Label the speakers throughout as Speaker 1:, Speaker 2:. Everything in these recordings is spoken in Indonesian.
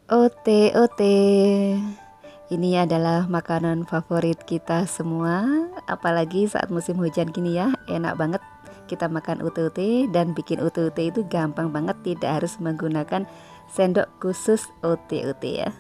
Speaker 1: Ote ote. Ini adalah makanan favorit kita semua, apalagi saat musim hujan gini ya. Enak banget kita makan ote-ote, dan bikin ote-ote itu gampang banget, tidak harus menggunakan sendok khusus ote-ote ya.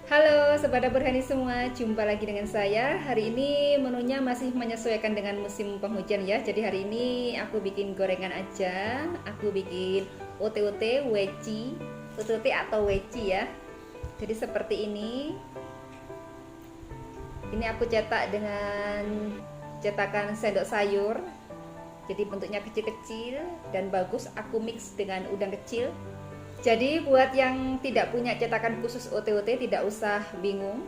Speaker 2: Halo Sobat Dapur Hani semua, jumpa lagi dengan saya. Hari ini menunya masih menyesuaikan dengan musim penghujan ya. Jadi hari ini aku bikin gorengan aja. Aku bikin ote-ote weci, ote-ote atau weci ya. Jadi seperti ini. Ini aku cetak dengan cetakan sendok sayur. Jadi bentuknya kecil-kecil dan bagus. Aku mix dengan udang kecil. Jadi buat yang tidak punya cetakan khusus ote-ote tidak usah bingung.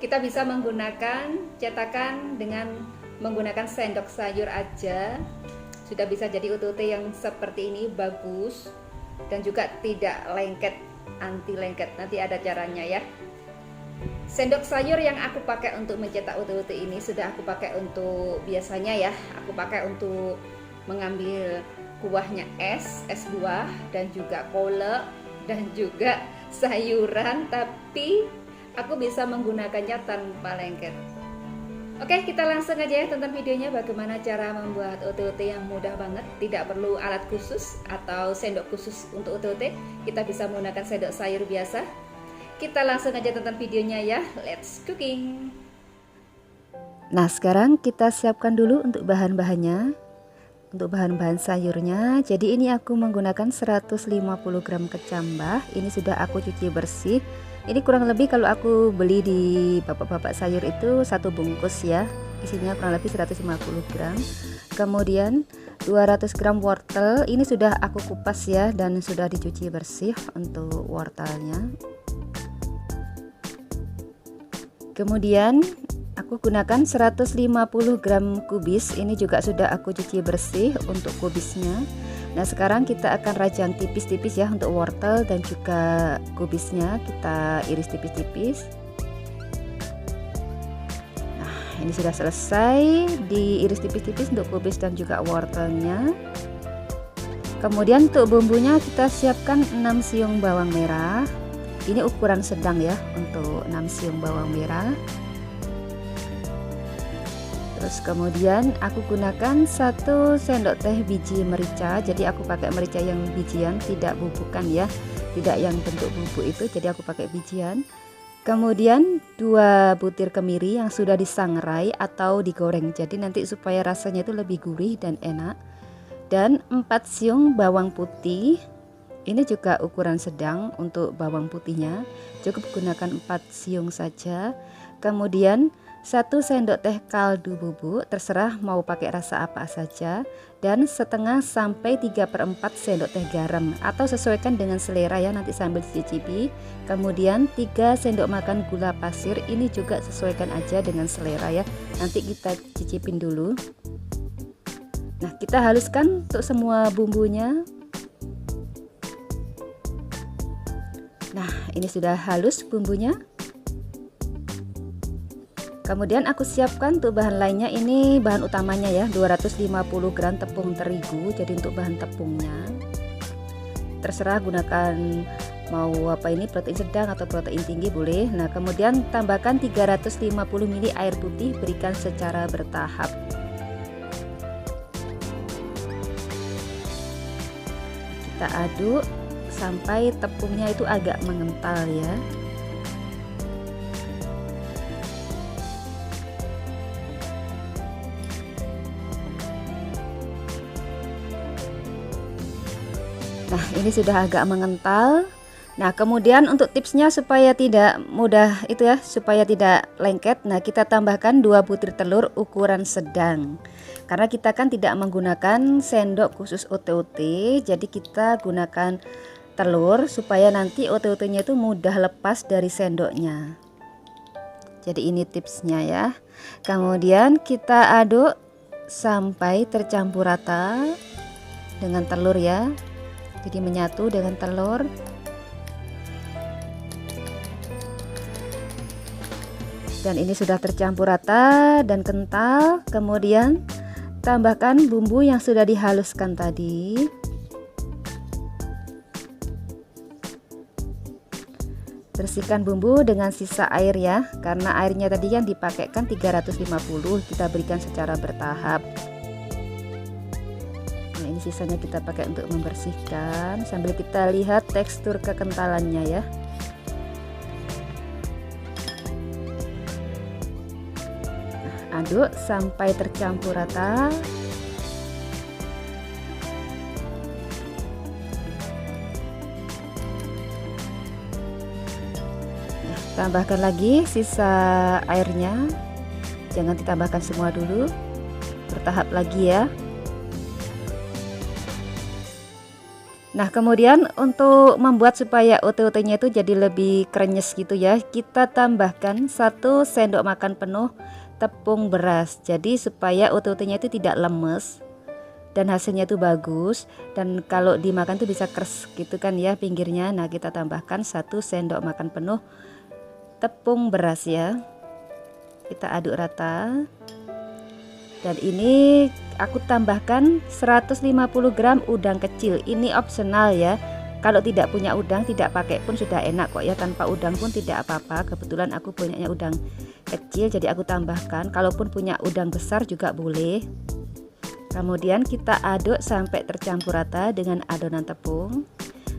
Speaker 2: Kita bisa menggunakan cetakan dengan menggunakan sendok sayur aja. Sudah bisa jadi ote-ote yang seperti ini, bagus dan juga tidak lengket, anti lengket. Nanti ada caranya ya. Sendok sayur yang aku pakai untuk mencetak ote-ote ini sudah aku pakai untuk biasanya ya. Aku pakai untuk mengambil kuahnya es buah dan juga kolak dan juga sayuran, tapi aku bisa menggunakannya tanpa lengket. Oke, kita langsung aja ya tonton videonya bagaimana cara membuat ote-ote yang mudah banget. Tidak perlu alat khusus atau sendok khusus untuk ote-ote. Kita bisa menggunakan sendok sayur biasa. Kita langsung aja tonton videonya ya. Let's cooking.
Speaker 1: Nah, sekarang kita siapkan dulu untuk bahan-bahannya. Untuk bahan-bahan sayurnya, jadi ini aku menggunakan 150 gram kecambah. Ini sudah aku cuci bersih. Ini kurang lebih kalau aku beli di bapak-bapak sayur itu satu bungkus ya. Isinya kurang lebih 150 gram. Kemudian 200 gram wortel. Ini sudah aku kupas ya dan sudah dicuci bersih untuk wortelnya. Kemudian aku gunakan 150 gram kubis. Ini juga sudah aku cuci bersih untuk kubisnya. Nah, sekarang kita akan rajang tipis-tipis ya untuk wortel dan juga kubisnya. Kita iris tipis-tipis. Nah, ini sudah selesai diiris tipis-tipis untuk kubis dan juga wortelnya. Kemudian untuk bumbunya kita siapkan 6 siung bawang merah. Ini ukuran sedang ya untuk 6 siung bawang merah. Terus kemudian aku gunakan 1 sendok teh biji merica. Jadi aku pakai merica yang bijian, tidak bubukan ya, tidak yang bentuk bubuk itu, jadi aku pakai bijian. Kemudian 2 butir kemiri yang sudah disangrai atau digoreng, jadi nanti supaya rasanya itu lebih gurih dan enak. Dan 4 siung bawang putih. Ini juga ukuran sedang untuk bawang putihnya, cukup gunakan 4 siung saja. Kemudian 1 sendok teh kaldu bubuk, terserah mau pakai rasa apa saja, dan setengah sampai 3/4 sendok teh garam atau sesuaikan dengan selera ya, nanti sambil dicicipi. Kemudian 3 sendok makan gula pasir, ini juga sesuaikan aja dengan selera ya, nanti kita cicipin dulu. Nah, kita haluskan untuk semua bumbunya. Nah, ini sudah halus bumbunya. Kemudian aku siapkan untuk bahan lainnya. Ini bahan utamanya ya, 250 gram tepung terigu. Jadi untuk bahan tepungnya terserah gunakan mau apa ini, protein sedang atau protein tinggi boleh. Nah, kemudian tambahkan 350 ml air putih, berikan secara bertahap. Kita aduk sampai tepungnya itu agak mengental ya. Nah, ini sudah agak mengental. Nah, kemudian untuk tipsnya supaya tidak mudah itu ya, supaya tidak lengket. Nah, kita tambahkan 2 butir telur ukuran sedang. Karena kita kan tidak menggunakan sendok khusus ote-ote, jadi kita gunakan telur supaya nanti ote-otenya itu mudah lepas dari sendoknya. Jadi ini tipsnya ya. Kemudian kita aduk sampai tercampur rata dengan telur ya. Jadi menyatu dengan telur. Dan ini sudah tercampur rata dan kental. Kemudian tambahkan bumbu yang sudah dihaluskan tadi. Bersihkan bumbu dengan sisa air ya, karena airnya tadi yang dipakaikan 350, kita berikan secara bertahap. Nah, ini sisanya kita pakai untuk membersihkan sambil kita lihat tekstur kekentalannya ya. Nah, aduk sampai tercampur rata. Tambahkan lagi sisa airnya, jangan ditambahkan semua dulu, bertahap lagi ya. Nah, kemudian untuk membuat supaya ote-otenya itu jadi lebih krenyes gitu ya, kita tambahkan 1 sendok makan penuh tepung beras, jadi supaya ote-otenya itu tidak lemes dan hasilnya itu bagus, dan kalau dimakan tuh bisa keras gitu kan ya pinggirnya. Nah, kita tambahkan 1 sendok makan penuh tepung beras ya, kita aduk rata. Dan ini aku tambahkan 150 gram udang kecil, ini opsional ya, kalau tidak punya udang tidak pakai pun sudah enak kok ya, tanpa udang pun tidak apa-apa. Kebetulan aku punyanya udang kecil jadi aku tambahkan, kalaupun punya udang besar juga boleh. Kemudian kita aduk sampai tercampur rata dengan adonan tepung.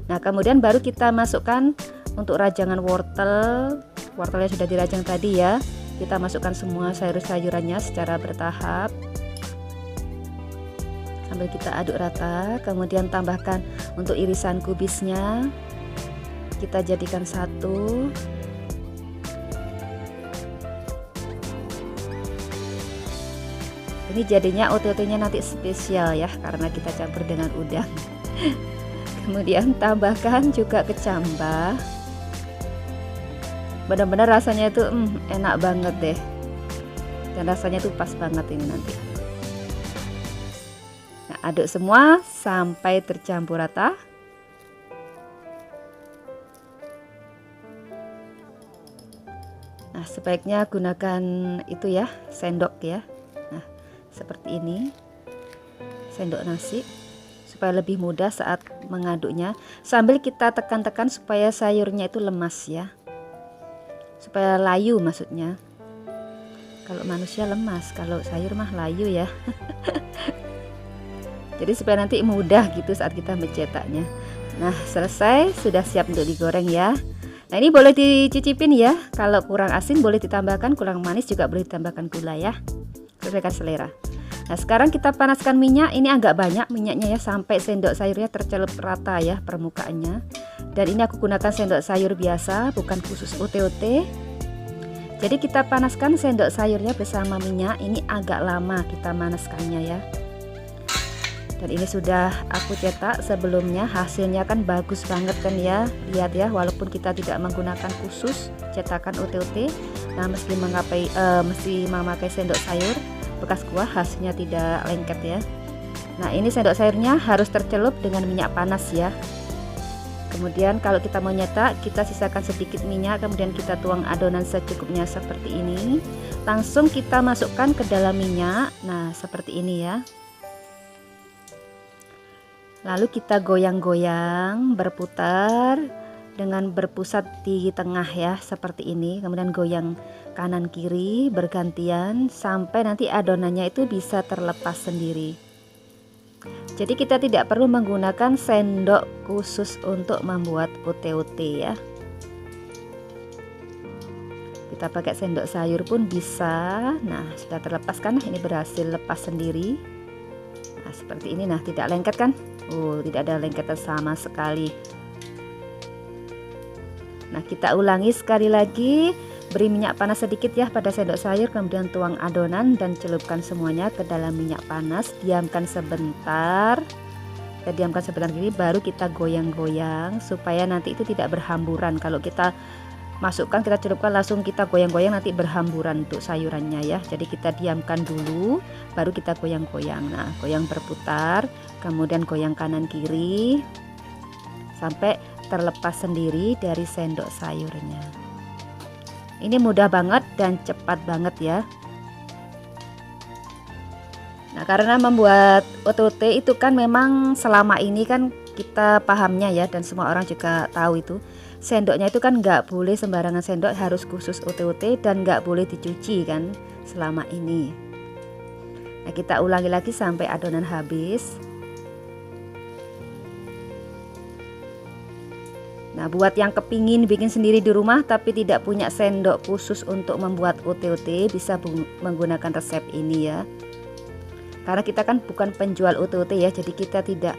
Speaker 1: Nah, kemudian baru kita masukkan untuk rajangan wortel. Wortelnya sudah dirajang tadi ya, kita masukkan semua sayur-sayurannya secara bertahap sambil kita aduk rata. Kemudian tambahkan untuk irisan kubisnya, kita jadikan satu. Ini jadinya ote-otenya nanti spesial ya, karena kita campur dengan udang. Kemudian tambahkan juga kecambah. Benar-benar rasanya itu enak banget deh, dan rasanya tuh pas banget ini nanti. Nah, aduk semua sampai tercampur rata. Nah, sebaiknya gunakan itu ya, sendok ya. Nah, seperti ini, sendok nasi, supaya lebih mudah saat mengaduknya, sambil kita tekan-tekan supaya sayurnya itu lemas ya, supaya layu maksudnya. Kalau manusia lemas, kalau sayur mah layu ya. Jadi supaya nanti mudah gitu saat kita mencetaknya. Nah, selesai, sudah siap untuk digoreng ya. Nah, ini boleh dicicipin ya, kalau kurang asin boleh ditambahkan, kurang manis juga boleh ditambahkan gula ya, sesuaikan selera. Nah, sekarang kita panaskan minyak, ini agak banyak minyaknya ya, sampai sendok sayurnya tercelup rata ya permukaannya. Dan ini aku gunakan sendok sayur biasa, bukan khusus ote-ote. Jadi kita panaskan sendok sayurnya bersama minyak, ini agak lama kita manaskannya ya. Dan ini sudah aku cetak sebelumnya, hasilnya kan bagus banget kan ya. Lihat ya, walaupun kita tidak menggunakan khusus cetakan ote-ote, nah meski memakai sendok sayur bekas kuah, hasilnya tidak lengket ya. Nah, ini sendok sayurnya harus tercelup dengan minyak panas ya. Kemudian kalau kita mau nyetak, kita sisakan sedikit minyak, kemudian kita tuang adonan secukupnya seperti ini. Langsung kita masukkan ke dalam minyak. Nah, seperti ini ya. Lalu kita goyang-goyang, berputar dengan berpusat di tengah ya, seperti ini. Kemudian goyang kanan kiri bergantian sampai nanti adonannya itu bisa terlepas sendiri. Jadi kita tidak perlu menggunakan sendok khusus untuk membuat ote-ote ya. Kita pakai sendok sayur pun bisa. Nah, sudah terlepas kan? Ini berhasil lepas sendiri. Nah, seperti ini. Nah, tidak lengket kan? Tidak ada lengketan sama sekali. Nah, kita ulangi sekali lagi. Beri minyak panas sedikit ya pada sendok sayur, kemudian tuang adonan dan celupkan semuanya ke dalam minyak panas. Diamkan sebentar. Kita diamkan sebentar gini, baru kita goyang-goyang supaya nanti itu tidak berhamburan. Kalau kita masukkan, kita celupkan langsung kita goyang-goyang, nanti berhamburan untuk sayurannya ya. Jadi kita diamkan dulu, baru kita goyang-goyang. Nah, goyang berputar, kemudian goyang kanan kiri sampai terlepas sendiri dari sendok sayurnya. Ini mudah banget dan cepat banget ya. Nah, karena membuat ote-ote itu kan memang selama ini kan kita pahamnya ya, dan semua orang juga tahu itu. Sendoknya itu kan nggak boleh sembarangan sendok, harus khusus OTOT dan nggak boleh dicuci kan selama ini. Nah, kita ulangi lagi sampai adonan habis. Nah, buat yang kepingin bikin sendiri di rumah tapi tidak punya sendok khusus untuk membuat OTOT, bisa menggunakan resep ini ya. Karena kita kan bukan penjual OTOT ya, jadi kita tidak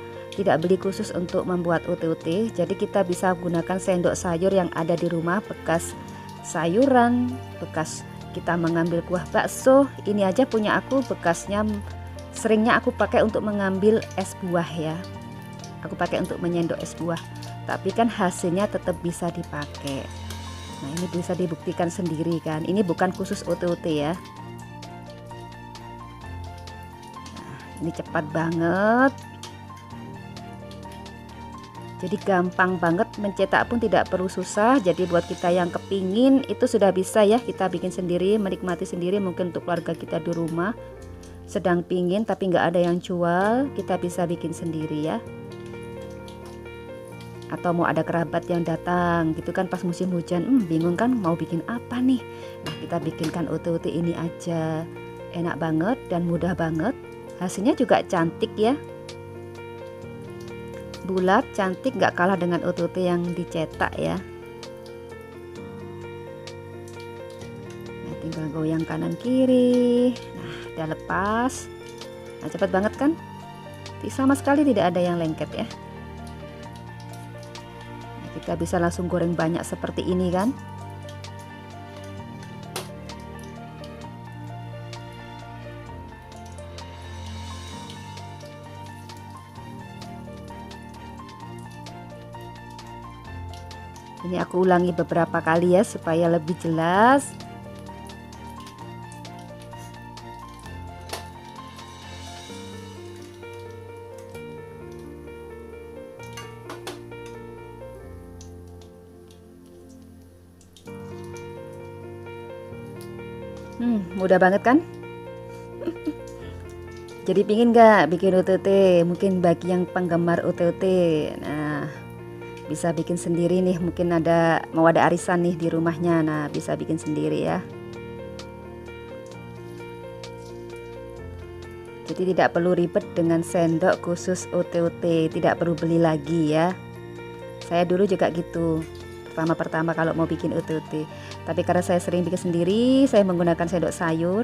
Speaker 1: beli khusus untuk membuat OTOT. Jadi kita bisa gunakan sendok sayur yang ada di rumah, bekas sayuran, bekas kita mengambil kuah bakso. Ini aja punya aku bekasnya, seringnya aku pakai untuk mengambil es buah ya. Aku pakai untuk menyendok es buah, tapi kan hasilnya tetap bisa dipakai. Nah, ini bisa dibuktikan sendiri kan, ini bukan khusus OTOT ya. Nah, ini cepat banget, jadi gampang banget, mencetak pun tidak perlu susah. Jadi buat kita yang kepingin itu sudah bisa ya, kita bikin sendiri, menikmati sendiri. Mungkin untuk keluarga kita di rumah sedang pingin tapi nggak ada yang jual, kita bisa bikin sendiri ya. Atau mau ada kerabat yang datang gitu kan pas musim hujan, bingung kan mau bikin apa nih. Nah, kita bikinkan OTOT ini aja, enak banget dan mudah banget. Hasilnya juga cantik ya, bulat, cantik, nggak kalah dengan OTOT yang dicetak ya. Nah, tinggal goyang kanan kiri. Nah, udah lepas. Nah, cepat banget kan, sama sekali tidak ada yang lengket ya. Nah, kita bisa langsung goreng banyak seperti ini kan. Ini aku ulangi beberapa kali ya supaya lebih jelas. Mudah banget kan? Jadi pingin nggak bikin OTOT? Mungkin bagi yang penggemar OTOT, nah bisa bikin sendiri nih. Mungkin mau ada arisan nih di rumahnya, nah bisa bikin sendiri ya. Jadi tidak perlu ribet dengan sendok khusus OTOT, tidak perlu beli lagi ya. Saya dulu juga gitu, pertama kalau mau bikin OTOT. Tapi karena saya sering bikin sendiri, saya menggunakan sendok sayur.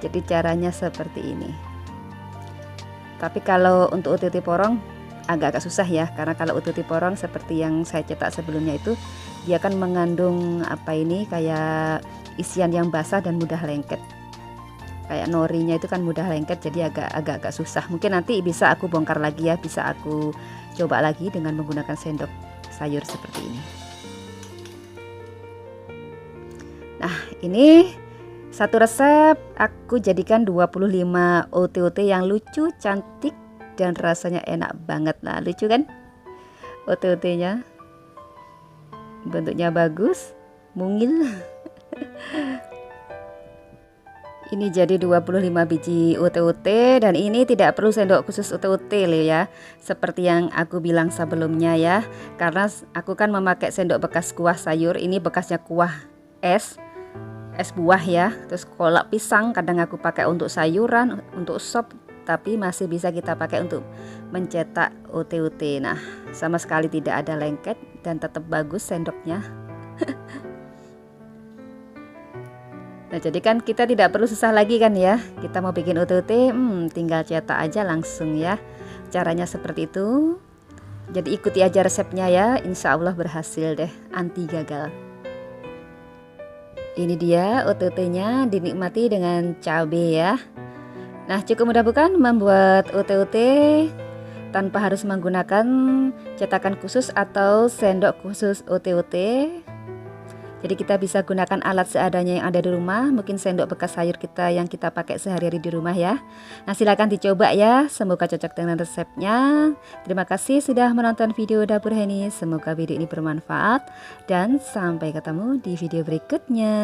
Speaker 1: Jadi caranya seperti ini. Tapi kalau untuk OTOT porong agak-agak susah ya, karena kalau OTOT porong seperti yang saya cetak sebelumnya itu, dia kan mengandung kayak isian yang basah dan mudah lengket. Kayak norinya itu kan mudah lengket, jadi agak-agak susah. Mungkin nanti bisa aku bongkar lagi ya, bisa aku coba lagi dengan menggunakan sendok sayur seperti ini. Nah, ini satu resep aku jadikan 25 OTOT yang lucu, cantik, dan rasanya enak banget. Nah, lucu kan OTOT-nya, bentuknya bagus, mungil. Ini jadi 25 biji OTOT, dan ini tidak perlu sendok khusus OTOT loh ya, seperti yang aku bilang sebelumnya ya. Karena aku kan memakai sendok bekas kuah sayur, ini bekasnya kuah es buah ya. Terus kolak pisang kadang aku pakai untuk sayuran, untuk sop, tapi masih bisa kita pakai untuk mencetak OTOT. Nah, sama sekali tidak ada lengket dan tetap bagus sendoknya. Nah, jadi kan kita tidak perlu susah lagi kan ya. Kita mau bikin OTOT, tinggal cetak aja langsung ya. Caranya seperti itu. Jadi ikuti aja resepnya ya, insya Allah berhasil deh, anti gagal. Ini dia OTOT-nya, dinikmati dengan cabai ya. Nah, cukup mudah bukan membuat OTOT tanpa harus menggunakan cetakan khusus atau sendok khusus OTOT. Jadi kita bisa gunakan alat seadanya yang ada di rumah, mungkin sendok bekas sayur kita yang kita pakai sehari-hari di rumah ya. Nah, silakan dicoba ya, semoga cocok dengan resepnya. Terima kasih sudah menonton video Dapur Heni, semoga video ini bermanfaat dan sampai ketemu di video berikutnya.